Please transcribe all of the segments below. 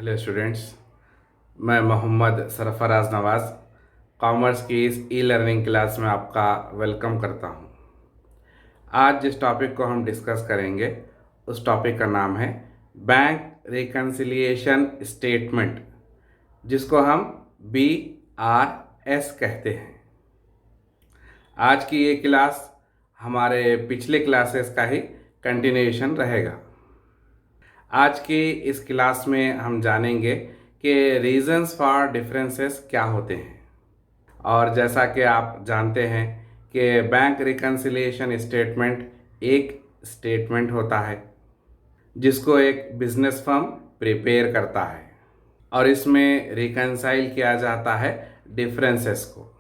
Hello students, मैं मोहम्मद सरफराज नवाज़ commerce की इस ई लर्निंग क्लास में आपका वेलकम करता हूं। आज जिस टॉपिक को हम डिस्कस करेंगे उस टॉपिक का नाम है बैंक रिकन्सिलिएशन स्टेटमेंट, जिसको हम BRS कहते हैं। आज की ये क्लास हमारे पिछले क्लासेस का ही कंटिन्यूएशन रहेगा। आज की इस क्लास में हम जानेंगे कि रीजंस फॉर डिफरेंसेस क्या होते हैं। और जैसा कि आप जानते हैं कि बैंक रिकन्सिलिएशन स्टेटमेंट एक स्टेटमेंट होता है जिसको एक बिजनेस फर्म प्रिपेयर करता है और इसमें रिकन्साइल किया जाता है डिफरेंसेस को।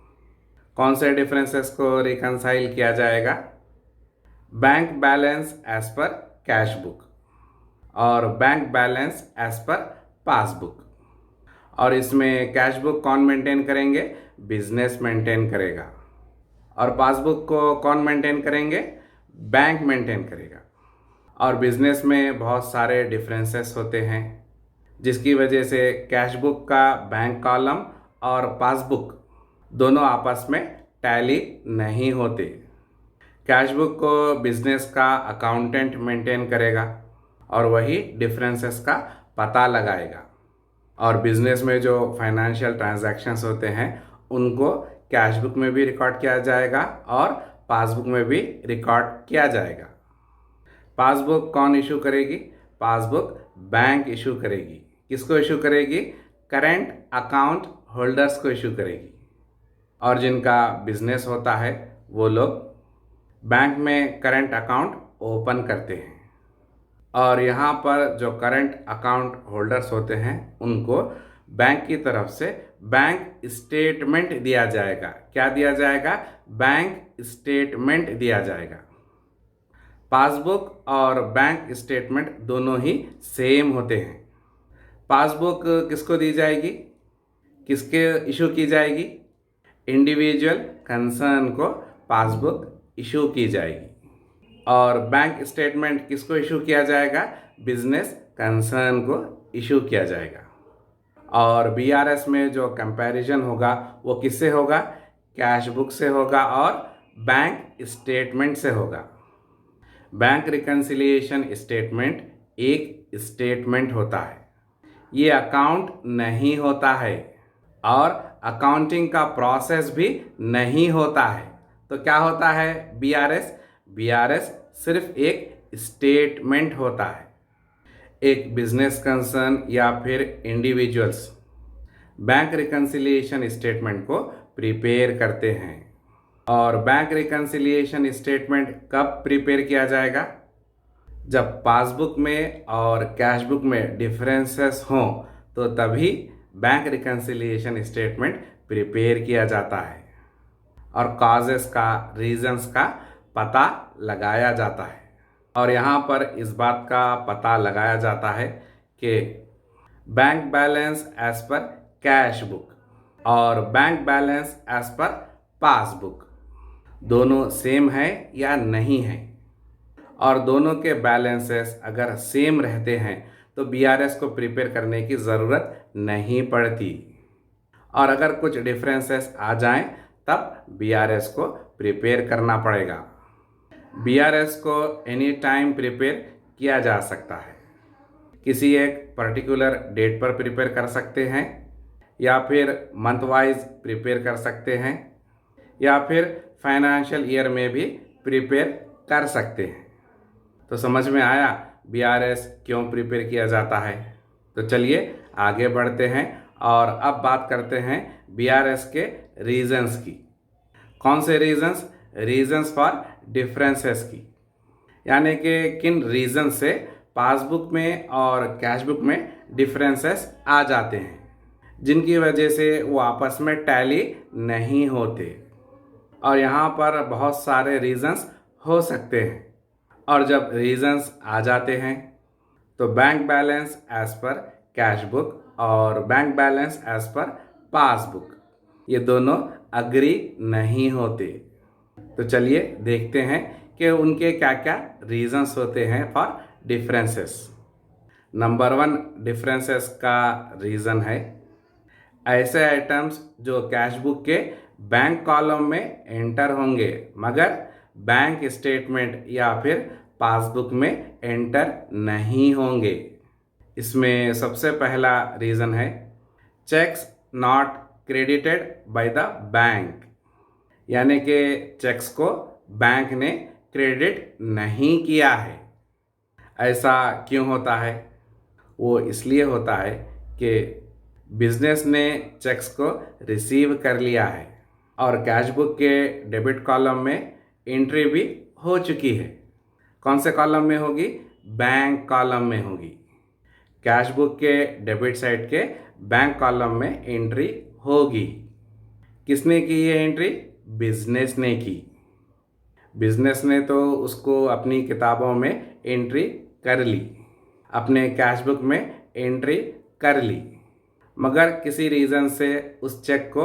कौन से डिफरेंसेस को रिकन्साइल किया जाएगा? Bank balance as per cash book और bank balance as per passbook. और इसमें कैश बुक कौन मेंटेन करेंगे? बिजनेस मेंटेन करेगा। और पासबुक को कौन मेंटेन करेंगे? बैंक मेंटेन करेगा। और बिजनेस में बहुत सारे डिफरेंसेस होते हैं जिसकी वजह से कैश बुक का बैंक कॉलम और पासबुक दोनों आपस में टैली नहीं होते। कैश बुक को बिजनेस का अकाउंटेंट मेंटेन करेगा और वही डिफरेंसेस का पता लगाएगा। और बिजनेस में जो फाइनेंशियल ट्रांजैक्शंस होते हैं उनको कैश बुक में भी रिकॉर्ड किया जाएगा और पासबुक में भी रिकॉर्ड किया जाएगा। पासबुक कौन इशू करेगी? पासबुक बैंक इशू करेगी। किसको इशू करेगी? करेंट अकाउंट होल्डर्स को इशू करेगी। और जिनका बिजनेस होता है वो लोग बैंक में करेंट अकाउंट ओपन करते हैं। और यहाँ पर जो करंट अकाउंट होल्डर्स होते हैं उनको बैंक की तरफ से बैंक स्टेटमेंट दिया जाएगा। क्या दिया जाएगा? बैंक स्टेटमेंट दिया जाएगा। पासबुक और बैंक स्टेटमेंट दोनों ही सेम होते हैं। पासबुक किसको दी जाएगी? किसके इशू की जाएगी? इंडिविजुअल कंसर्न को पासबुक इशू की जाएगी। और बैंक स्टेटमेंट किसको इशू किया जाएगा? बिजनेस कंसर्न को इशू किया जाएगा। और BRS में जो कंपैरिजन होगा वो किससे होगा? कैश बुक से होगा और बैंक स्टेटमेंट से होगा। बैंक रिकन्सिलिएशन स्टेटमेंट एक स्टेटमेंट होता है, ये अकाउंट नहीं होता है और अकाउंटिंग का प्रोसेस भी नहीं होता है। तो क्या होता है BRS सिर्फ एक स्टेटमेंट होता है। एक बिजनेस कंसर्न या फिर इंडिविजुअल्स बैंक रिकन्सिलिएशन स्टेटमेंट को प्रिपेयर करते हैं। और बैंक रिकन्सिलिएशन स्टेटमेंट कब प्रिपेयर किया जाएगा? जब पासबुक में और कैश बुक में डिफरेंसेस हों तो तभी बैंक रिकन्सिलिएशन स्टेटमेंट प्रिपेयर किया जाता है और कॉजेस का, रीजंस का पता लगाया जाता है। और यहाँ पर इस बात का पता लगाया जाता है कि bank balance as per cash book और bank balance as per passbook दोनों सेम है या नहीं है। और दोनों के बैलेंसेस अगर सेम रहते हैं तो BRS को प्रिपेयर करने की ज़रूरत नहीं पड़ती। और अगर कुछ डिफरेंसेस आ जाएं तब BRS को प्रिपेयर करना पड़ेगा। BRS को एनी टाइम प्रिपेयर किया जा सकता है। किसी एक पर्टिकुलर डेट पर प्रिपेयर कर सकते हैं या फिर मंथ वाइज प्रिपेयर कर सकते हैं या फिर फाइनेंशियल ईयर में भी प्रिपेयर कर सकते हैं। तो समझ में आया BRS क्यों प्रिपेयर किया जाता है? तो चलिए आगे बढ़ते हैं और अब बात करते हैं BRS के रीजंस की। कौन से रीजंस? रीजंस फॉर डिफरेंसेस की, यानी कि किन रीजन से पासबुक में और कैश बुक में डिफरेंसेस आ जाते हैं जिनकी वजह से वो आपस में टैली नहीं होते। और यहाँ पर बहुत सारे रीजंस हो सकते हैं। और जब रीजंस आ जाते हैं तो bank balance as per cash book और bank balance as per passbook ये दोनों अग्री नहीं होते। तो चलिए देखते हैं कि उनके क्या क्या रीजंस होते हैं फॉर डिफरेंसेस। नंबर 1 डिफरेंसेस का रीज़न है ऐसे आइटम्स जो कैश बुक के बैंक कॉलम में एंटर होंगे मगर बैंक स्टेटमेंट या फिर पासबुक में एंटर नहीं होंगे। इसमें सबसे पहला रीज़न है cheques not credited by the bank, यानी कि चेक्स को बैंक ने क्रेडिट नहीं किया है। ऐसा क्यों होता है? वो इसलिए होता है कि बिजनेस ने चेक्स को रिसीव कर लिया है और कैश बुक के डेबिट कॉलम में एंट्री भी हो चुकी है। कौन से कॉलम में होगी? बैंक कॉलम में होगी। कैश बुक के डेबिट साइड के बैंक कॉलम में एंट्री होगी। किसने की ये एंट्री? बिजनेस ने की। बिजनेस ने तो उसको अपनी किताबों में एंट्री कर ली, अपने कैश बुक में एंट्री कर ली, मगर किसी रीज़न से उस चेक को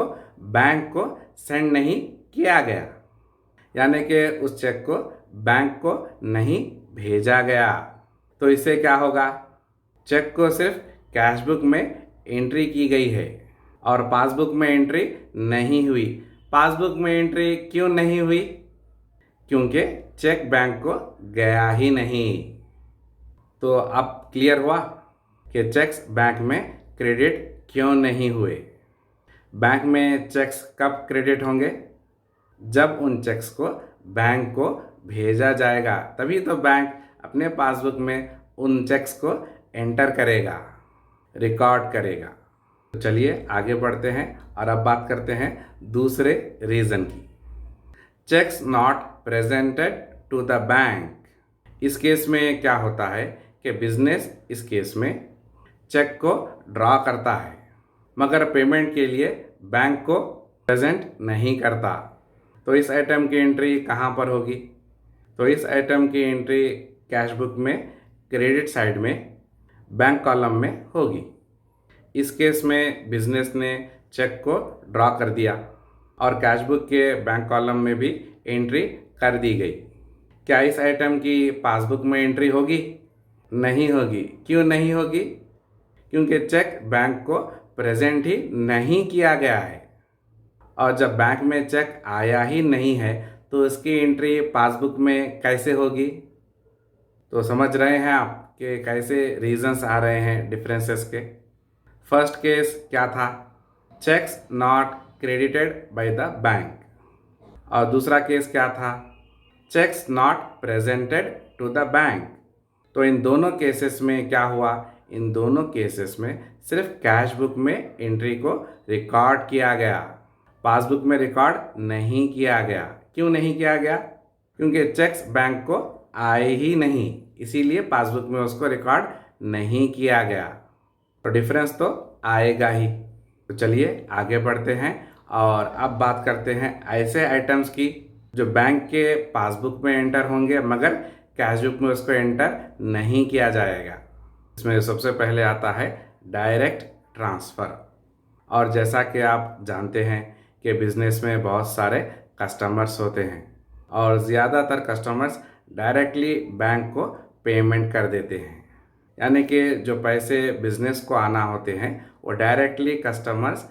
बैंक को सेंड नहीं किया गया, यानी कि उस चेक को बैंक को नहीं भेजा गया। तो इससे क्या होगा? चेक को सिर्फ कैश बुक में एंट्री की गई है और पासबुक में एंट्री नहीं हुई। पासबुक में एंट्री क्यों नहीं हुई? क्योंकि चेक बैंक को गया ही नहीं। तो अब क्लियर हुआ कि चेक्स बैंक में क्रेडिट क्यों नहीं हुए। बैंक में चेक्स कब क्रेडिट होंगे? जब उन चेक्स को बैंक को भेजा जाएगा, तभी तो बैंक अपने पासबुक में उन चेक्स को एंटर करेगा, रिकॉर्ड करेगा। तो चलिए आगे बढ़ते हैं और अब बात करते हैं दूसरे रीज़न की। Cheques not presented to the bank. इस केस में क्या होता है कि बिजनेस इस केस में चेक को ड्रॉ करता है मगर पेमेंट के लिए बैंक को प्रेजेंट नहीं करता। तो इस आइटम की एंट्री कहाँ पर होगी? तो इस आइटम की एंट्री कैश बुक में क्रेडिट साइड में बैंक कॉलम में होगी। इस केस में बिजनेस ने चेक को ड्रॉ कर दिया और कैश बुक के बैंक कॉलम में भी एंट्री कर दी गई। क्या इस आइटम की पासबुक में एंट्री होगी? नहीं होगी। क्यों नहीं होगी? क्योंकि चेक बैंक को प्रेजेंट ही नहीं किया गया है और जब बैंक में चेक आया ही नहीं है तो इसकी एंट्री पासबुक में कैसे होगी? तो समझ रहे हैं आप कि कैसे रीजंस आ रहे हैं डिफरेंसेस के। फर्स्ट केस क्या था? Cheques not credited by the bank. और दूसरा केस क्या था? Cheques not presented to the bank. तो इन दोनों केसेस में क्या हुआ? इन दोनों केसेस में सिर्फ कैश बुक में एंट्री को रिकॉर्ड किया गया, पासबुक में रिकॉर्ड नहीं किया गया। क्यों नहीं किया गया? क्योंकि चेक्स बैंक को आए ही नहीं, इसीलिए पासबुक में उसको रिकॉर्ड नहीं किया गया। तो डिफरेंस तो आएगा ही। तो चलिए आगे बढ़ते हैं और अब बात करते हैं ऐसे आइटम्स की जो बैंक के पासबुक में एंटर होंगे मगर कैश बुक में उसको एंटर नहीं किया जाएगा। इसमें सबसे पहले आता है डायरेक्ट ट्रांसफ़र। और जैसा कि आप जानते हैं कि बिज़नेस में बहुत सारे कस्टमर्स होते हैं और ज़्यादातर कस्टमर्स डायरेक्टली बैंक को पेमेंट कर देते हैं, यानी कि जो पैसे बिज़नेस को आना होते हैं वो डायरेक्टली कस्टमर्स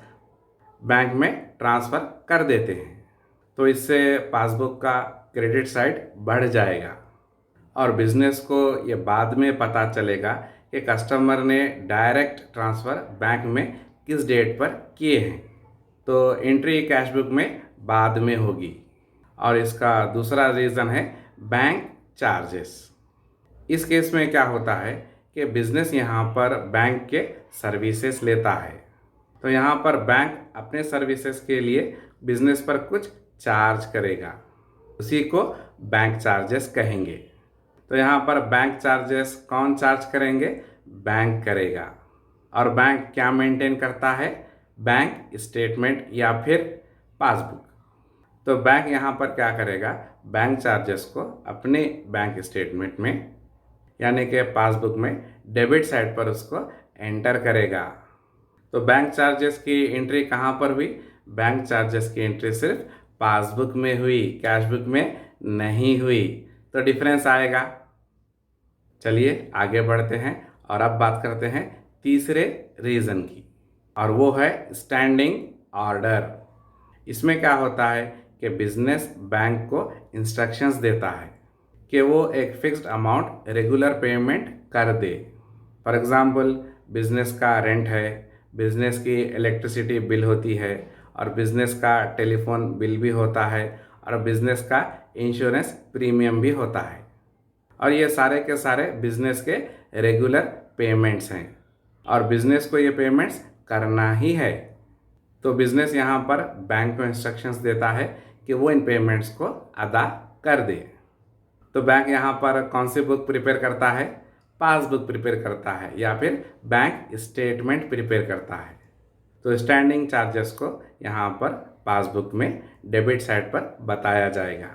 बैंक में ट्रांसफ़र कर देते हैं। तो इससे पासबुक का क्रेडिट साइड बढ़ जाएगा और बिज़नेस को ये बाद में पता चलेगा कि कस्टमर ने डायरेक्ट ट्रांसफ़र बैंक में किस डेट पर किए हैं। तो एंट्री कैश बुक में बाद में होगी। और इसका दूसरा रीज़न है बैंक चार्जेस। इस केस में क्या होता है कि बिज़नेस यहाँ पर बैंक के सर्विसेज लेता है, तो यहाँ पर बैंक अपने सर्विसेज के लिए बिज़नेस पर कुछ चार्ज करेगा, उसी को बैंक चार्जेस कहेंगे। तो यहाँ पर बैंक चार्जेस कौन चार्ज करेंगे? बैंक करेगा। और बैंक क्या मेंटेन करता है? बैंक स्टेटमेंट या फिर पासबुक। तो बैंक यहाँ पर क्या करेगा? बैंक चार्जेस को अपने बैंक स्टेटमेंट में यानी कि पासबुक में डेबिट साइड पर उसको एंटर करेगा। तो बैंक चार्जेस की एंट्री कहाँ पर हुई? बैंक चार्जेस की एंट्री सिर्फ पासबुक में हुई, कैश बुक में नहीं हुई। तो डिफरेंस आएगा। चलिए आगे बढ़ते हैं और अब बात करते हैं तीसरे रीज़न की, और वो है स्टैंडिंग ऑर्डर। इसमें क्या होता है कि बिजनेस बैंक को इंस्ट्रक्शंस देता है कि वो एक फिक्स्ड अमाउंट रेगुलर पेमेंट कर दे। फॉर एग्ज़ाम्पल, बिजनेस का रेंट है, बिजनेस की इलेक्ट्रिसिटी बिल होती है, और बिजनेस का टेलीफोन बिल भी होता है, और बिजनेस का इंश्योरेंस प्रीमियम भी होता है। और ये सारे के सारे बिजनेस के रेगुलर पेमेंट्स हैं, और बिजनेस को ये पेमेंट्स करना ही है। तो बिजनेस यहाँ पर बैंक को इंस्ट्रक्शंस देता है कि वो इन पेमेंट्स को अदा कर दे। तो बैंक यहाँ पर कौन सी बुक प्रिपेयर करता है? पासबुक प्रिपेयर करता है, या फिर बैंक स्टेटमेंट प्रिपेयर करता है। तो स्टैंडिंग चार्जेस को यहाँ पर पासबुक में डेबिट साइड पर बताया जाएगा।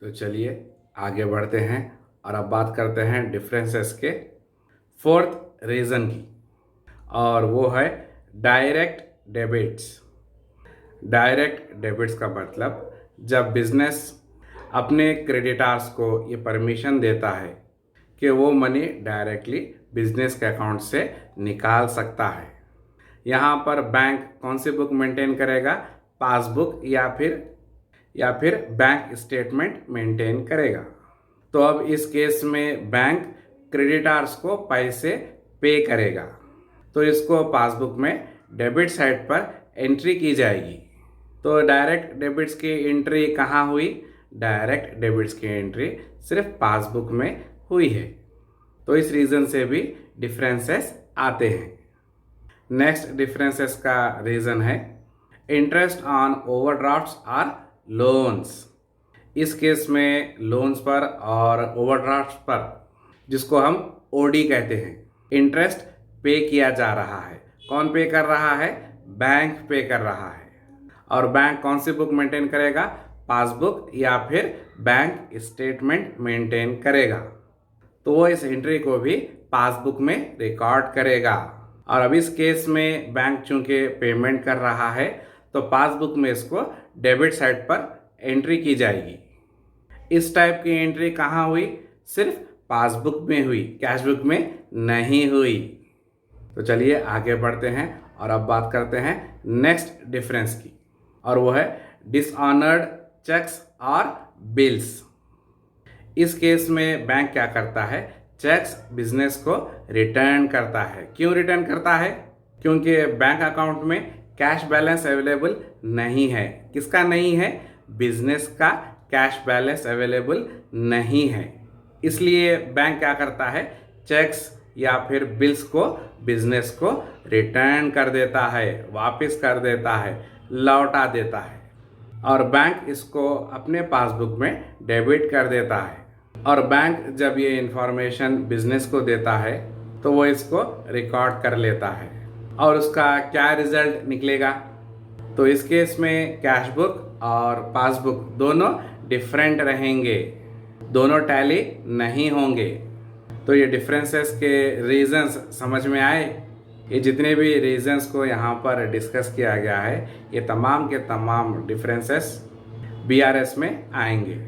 तो चलिए आगे बढ़ते हैं और अब बात करते हैं डिफरेंसेस के फोर्थ रीज़न की, और वो है डायरेक्ट डेबिट्स। डायरेक्ट डेबिट्स का मतलब जब बिजनेस अपने क्रेडिटर्स को ये परमिशन देता है कि वो मनी डायरेक्टली बिजनेस के अकाउंट से निकाल सकता है। यहाँ पर बैंक कौन सी बुक मेंटेन करेगा? पासबुक या फिर बैंक स्टेटमेंट मेंटेन करेगा। तो अब इस केस में बैंक क्रेडिटर्स को पैसे पे करेगा, तो इसको पासबुक में डेबिट साइड पर एंट्री की जाएगी। तो डायरेक्ट डेबिट्स की एंट्री कहाँ हुई? डायरेक्ट डेबिट्स की एंट्री सिर्फ पासबुक में हुई है। तो इस रीज़न से भी डिफरेंसेस आते हैं। नेक्स्ट डिफरेंसेस का रीज़न है इंटरेस्ट ऑन ओवरड्राफ्ट्स और लोन्स। इस केस में लोन्स पर और ओवरड्राफ्ट्स पर, जिसको हम ओडी कहते हैं, इंटरेस्ट पे किया जा रहा है। कौन पे कर रहा है? बैंक पे कर रहा है। और बैंक कौन सी बुक मेंटेन करेगा? पासबुक या फिर बैंक स्टेटमेंट मेंटेन करेगा। तो वो इस एंट्री को भी पासबुक में रिकॉर्ड करेगा। और अब इस केस में बैंक चूंकि पेमेंट कर रहा है, तो पासबुक में इसको डेबिट साइड पर एंट्री की जाएगी। इस टाइप की एंट्री कहाँ हुई? सिर्फ पासबुक में हुई, कैशबुक में नहीं हुई। तो चलिए आगे बढ़ते हैं और अब बात करते हैं नेक्स्ट डिफरेंस की, और वो है डिसऑनर्ड चेक्स और बिल्स। इस केस में बैंक क्या करता है? चेक्स बिजनेस को रिटर्न करता है। क्यों रिटर्न करता है? क्योंकि बैंक अकाउंट में कैश बैलेंस अवेलेबल नहीं है। किसका नहीं है? बिजनेस का कैश बैलेंस अवेलेबल नहीं है। इसलिए बैंक क्या करता है? चेक्स या फिर बिल्स को बिजनेस को रिटर्न कर देता है, वापस कर देता है, लौटा देता है, और बैंक इसको अपने पासबुक में डेबिट कर देता है। और बैंक जब ये इंफॉर्मेशन बिजनेस को देता है, तो वो इसको रिकॉर्ड कर लेता है, और उसका क्या रिजल्ट निकलेगा? तो इस केस में कैशबुक और पासबुक दोनों डिफरेंट रहेंगे, दोनों टैली नहीं होंगे। तो ये डिफरेंसेस के रीजंस समझ में आए? ये जितने भी रीजंस को यहाँ पर डिस्कस किया गया है, ये तमाम के तमाम डिफरेंसेस बीआरएस में आएंगे,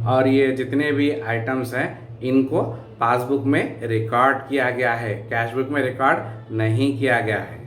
और ये जितने भी आइटम्स हैं इनको पासबुक में रिकॉर्ड किया गया है, कैशबुक में रिकॉर्ड नहीं किया गया है।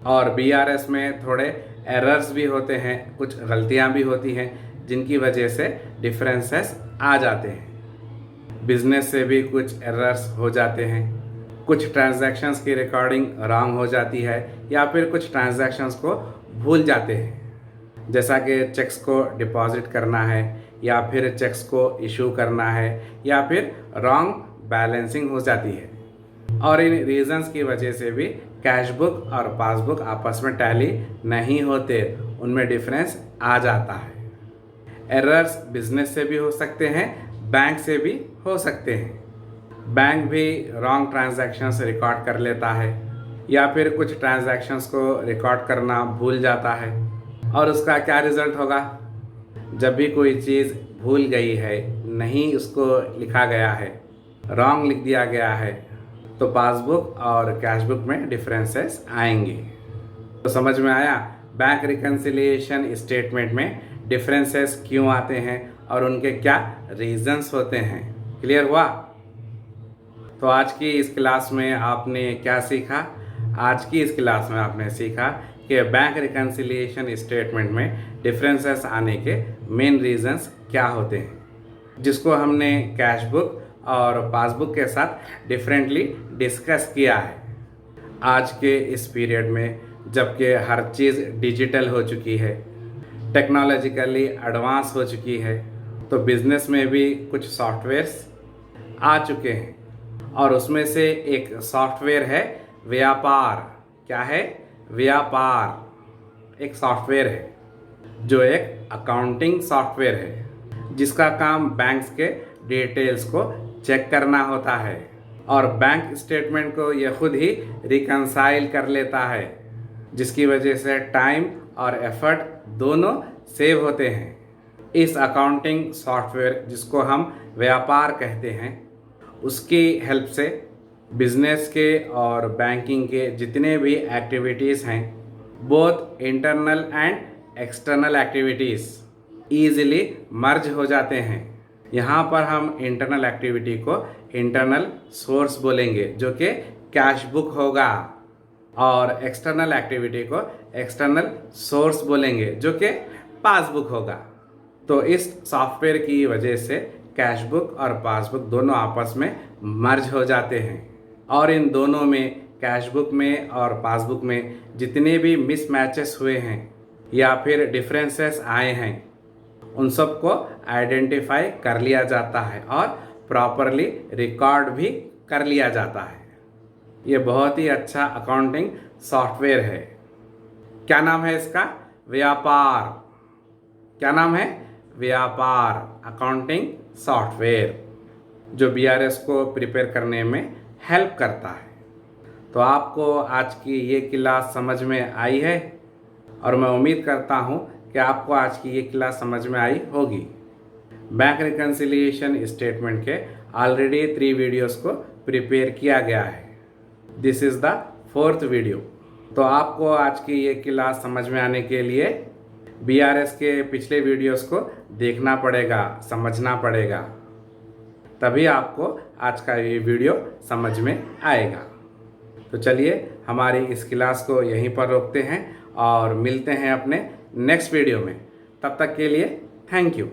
और बीआरएस में थोड़े एरर्स भी होते हैं, कुछ गलतियाँ भी होती हैं, जिनकी वजह से डिफरेंसेस आ जाते हैं। बिजनेस से भी कुछ एरर्स हो जाते हैं, कुछ ट्रांजैक्शंस की रिकॉर्डिंग रॉन्ग हो जाती है, या फिर कुछ ट्रांजैक्शंस को भूल जाते हैं, जैसा कि चेक्स को डिपॉजिट करना है, या फिर चेक्स को इशू करना है, या फिर रॉन्ग बैलेंसिंग हो जाती है। और इन रीजंस की वजह से भी कैशबुक और पासबुक आपस में टैली नहीं होते, उनमें डिफरेंस आ जाता है। एरर्स बिजनेस से भी हो सकते हैं, बैंक से भी हो सकते हैं। बैंक भी रॉन्ग ट्रांजैक्शंस रिकॉर्ड कर लेता है, या फिर कुछ ट्रांजैक्शंस को रिकॉर्ड करना भूल जाता है, और उसका क्या रिजल्ट होगा? जब भी कोई चीज़ भूल गई है, नहीं उसको लिखा गया है, रॉन्ग लिख दिया गया है, तो पासबुक और कैशबुक में डिफरेंसेस आएंगे। तो समझ में आया बैंक रिकन्सिलिएशन स्टेटमेंट में डिफरेंसेस क्यों आते हैं और उनके क्या रीजंस होते हैं? क्लियर हुआ? तो आज की इस क्लास में आपने क्या सीखा? आज की इस क्लास में आपने सीखा कि बैंक रिकन्सिलिएशन स्टेटमेंट में डिफरेंसेस आने के मेन रीजंस क्या होते हैं, जिसको हमने कैश बुक और पासबुक के साथ डिफरेंटली डिस्कस किया है। आज के इस पीरियड में जबकि हर चीज़ डिजिटल हो चुकी है, टेक्नोलॉजिकली एडवांस हो चुकी है, तो बिज़नेस में भी कुछ सॉफ्टवेयर्स आ चुके हैं और उसमें से एक सॉफ्टवेयर है व्यापार। क्या है? व्यापार एक सॉफ्टवेयर है जो एक अकाउंटिंग सॉफ्टवेयर है, जिसका काम बैंक्स के डिटेल्स को चेक करना होता है और बैंक स्टेटमेंट को यह खुद ही रिकंसाइल कर लेता है, जिसकी वजह से टाइम और एफर्ट दोनों सेव होते हैं। इस अकाउंटिंग सॉफ्टवेयर जिसको हम व्यापार कहते हैं, उसकी हेल्प से बिजनेस के और बैंकिंग के जितने भी एक्टिविटीज़ हैं, both internal and external activities easily merge हो जाते हैं। यहाँ पर हम इंटरनल एक्टिविटी को इंटरनल सोर्स बोलेंगे जो कि कैश बुक होगा, और एक्सटर्नल एक्टिविटी को एक्सटर्नल सोर्स बोलेंगे जो कि पासबुक होगा। तो इस सॉफ्टवेयर की वजह से कैश बुक और पासबुक दोनों आपस में मर्ज हो जाते हैं, और इन दोनों में कैश बुक में और पासबुक में जितने भी मिसमैचेस हुए हैं या फिर डिफरेंसेस आए हैं, उन सब को आइडेंटिफाई कर लिया जाता है और प्रॉपरली रिकॉर्ड भी कर लिया जाता है। ये बहुत ही अच्छा अकाउंटिंग सॉफ्टवेयर है। क्या नाम है इसका? व्यापार। क्या नाम है? व्यापार अकाउंटिंग सॉफ्टवेयर, जो बीआरएस को प्रिपेयर करने में हेल्प करता है। तो आपको आज की ये क्लास समझ में आई है और मैं उम्मीद करता हूँ कि आपको आज की ये क्लास समझ में आई होगी। बैंक रिकन्सिलिएशन स्टेटमेंट के ऑलरेडी 3 वीडियोस को प्रिपेयर किया गया है। This is the 4th video. तो आपको आज की ये क्लास समझ में आने के लिए बीआरएस के पिछले वीडियोस को देखना पड़ेगा, समझना पड़ेगा, तभी आपको आज का ये वीडियो समझ में आएगा। तो चलिए हमारी इस क्लास को यहीं पर रोकते हैं और मिलते हैं अपने नेक्स्ट वीडियो में। तब तक के लिए थैंक यू।